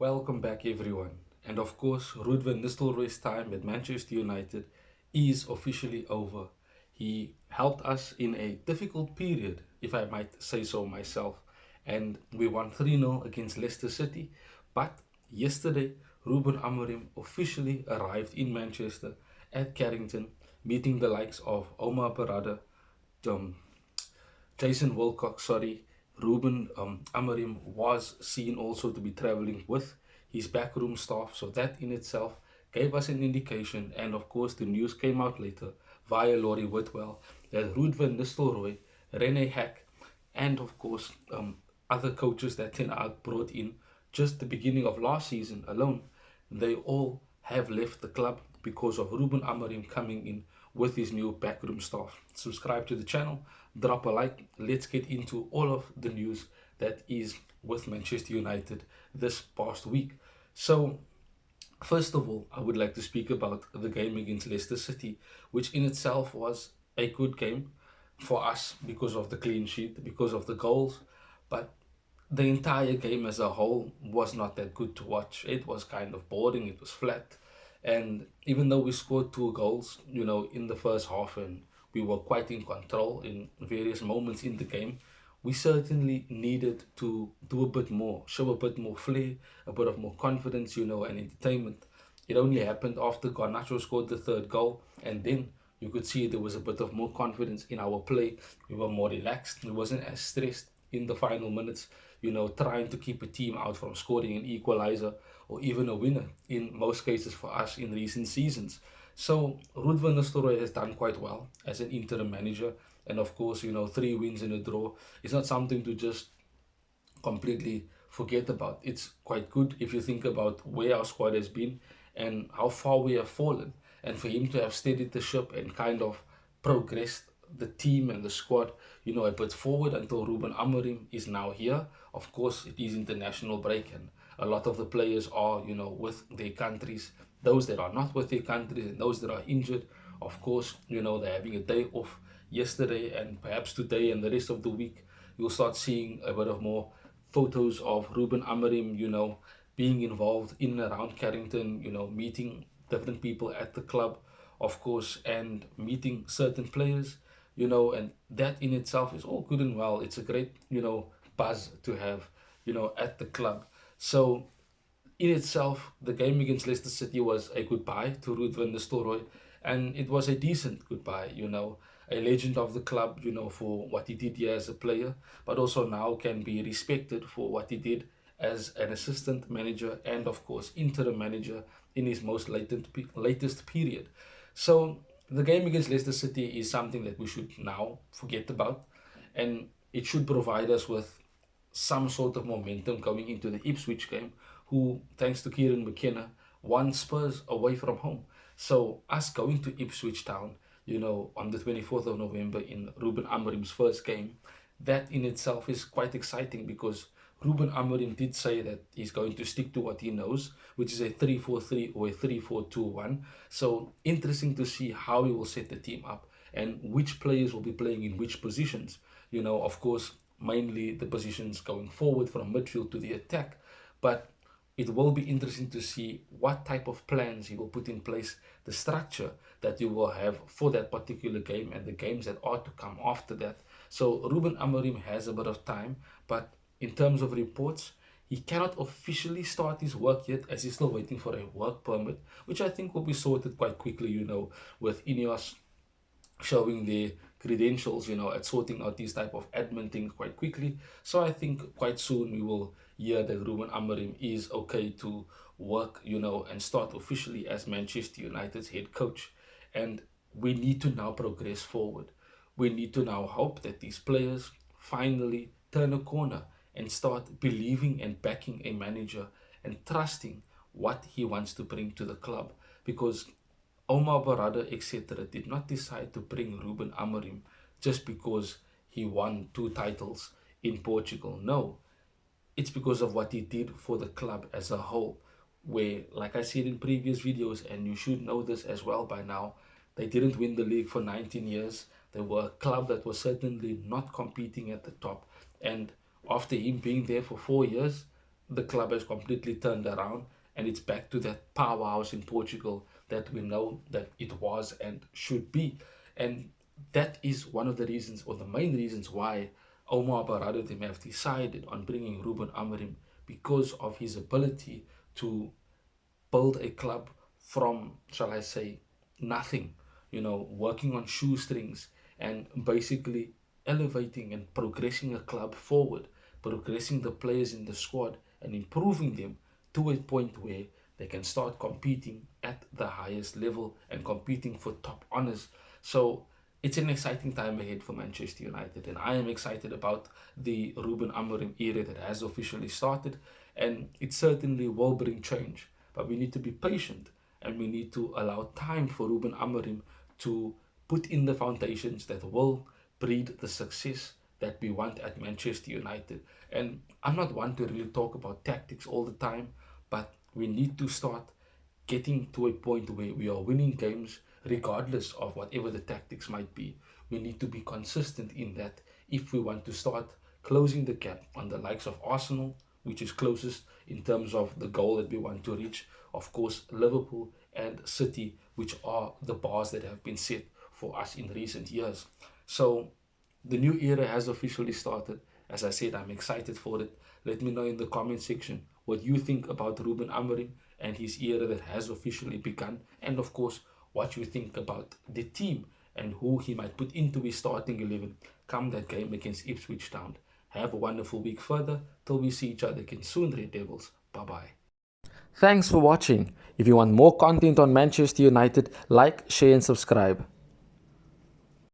Welcome back, everyone. And of course, Ruud Nistelrooy's time at Manchester United is officially over. He helped us in a difficult period, if I might say so myself. And we won 3-0 against Leicester City. But yesterday, Ruben Amorim officially arrived in Manchester at Carrington, meeting the likes of Omar Barada, um, Jason Wilcox, sorry, Ruben Amorim was seen also to be traveling with his backroom staff. So that in itself gave us an indication. And of course, the news came out later via Laurie Whitwell that Ruud van Nistelrooy, Rene Hack, and of course, other coaches that Ten Hag brought in just the beginning of last season alone, they all have left the club because of Ruben Amorim coming in with his new backroom staff. Subscribe to the channel, drop a like. Let's get into all of the news that is with Manchester United this past week. So, first of all, I would like to speak about the game against Leicester City, which in itself was a good game for us because of the clean sheet, because of the goals. But the entire game as a whole was not that good to watch. It was kind of boring, it was flat. And even though we scored two goals, in the first half and we were quite in control in various moments in the game, we certainly needed to do a bit more, show a bit more flair, a bit of more confidence, and entertainment. It only happened after Garnacho scored the third goal, and then you could see there was a bit of more confidence in our play. We were more relaxed. We wasn't as stressed in the final minutes, trying to keep a team out from scoring an equalizer or even a winner in most cases for us in recent seasons. So Ruud van Nistelrooy has done quite well as an interim manager, and of course, 3 wins and a draw is not something to just completely forget about. It's quite good if you think about where our squad has been and how far we have fallen. And for him to have steadied the ship and kind of progressed the team and the squad, a bit forward until Ruben Amorim is now here. Of course, it is international break and a lot of the players are, with their countries. Those that are not with their countries and those that are injured, of course, they're having a day off yesterday and perhaps today and the rest of the week. You'll start seeing a bit of more photos of Ruben Amorim, being involved in and around Carrington, meeting different people at the club, of course, and meeting certain players, and that in itself is all good and well. It's a great, buzz to have, at the club. So in itself, the game against Leicester City was a goodbye to Ruud van Nistelrooy, and it was a decent goodbye. A legend of the club, for what he did here as a player, but also now can be respected for what he did as an assistant manager and, of course, interim manager in his most latest period. So the game against Leicester City is something that we should now forget about, and it should provide us with some sort of momentum going into the Ipswich game, who, thanks to Kieran McKenna, won Spurs away from home. So us going to Ipswich Town, on the 24th of November in Ruben Amorim's first game, that in itself is quite exciting because Ruben Amorim did say that he's going to stick to what he knows, which is a 3-4-3 or a 3-4-2-1. So interesting to see how he will set the team up and which players will be playing in which positions. Of course, mainly the positions going forward from midfield to the attack. But it will be interesting to see what type of plans he will put in place, the structure that you will have for that particular game and the games that are to come after that. So Ruben Amorim has a bit of time, but in terms of reports, he cannot officially start his work yet as he's still waiting for a work permit, which I think will be sorted quite quickly, with Ineos showing their credentials, at sorting out these type of admin things quite quickly. So I think quite soon we will hear that Ruben Amorim is okay to work, and start officially as Manchester United's head coach. And we need to now progress forward. We need to now hope that these players finally turn a corner and start believing and backing a manager and trusting what he wants to bring to the club. Because Omar Barada, etc., did not decide to bring Ruben Amorim just because he won 2 titles in Portugal. No, it's because of what he did for the club as a whole. Where, like I said in previous videos, and you should know this as well by now, they didn't win the league for 19 years. They were a club that was certainly not competing at the top. And after him being there for 4 years, the club has completely turned around and it's back to that powerhouse in Portugal that we know that it was and should be. And that is one of the reasons, or the main reasons, why Omar Baradotim have decided on bringing Ruben Amorim, because of his ability to build a club from, shall I say, nothing, working on shoestrings and basically elevating and progressing a club forward, progressing the players in the squad and improving them to a point where they can start competing at the highest level and competing for top honors. So it's an exciting time ahead for Manchester United, and I am excited about the Ruben Amorim era that has officially started, and it certainly will bring change. But we need to be patient, and we need to allow time for Ruben Amorim to put in the foundations that will breed the success that we want at Manchester United. And I'm not one to really talk about tactics all the time, but we need to start getting to a point where we are winning games regardless of whatever the tactics might be. We need to be consistent in that if we want to start closing the gap on the likes of Arsenal, which is closest in terms of the goal that we want to reach. Of course, Liverpool and City, which are the bars that have been set for us in recent years. So the new era has officially started. As I said, I'm excited for it. Let me know in the comment section what you think about Ruben Amorim and his era that has officially begun. And of course, what you think about the team and who he might put into his starting 11 come that game against Ipswich Town. Have a wonderful week further till we see each other again soon, Red Devils. Bye bye. Thanks for watching. If you want more content on Manchester United, like, share, and subscribe.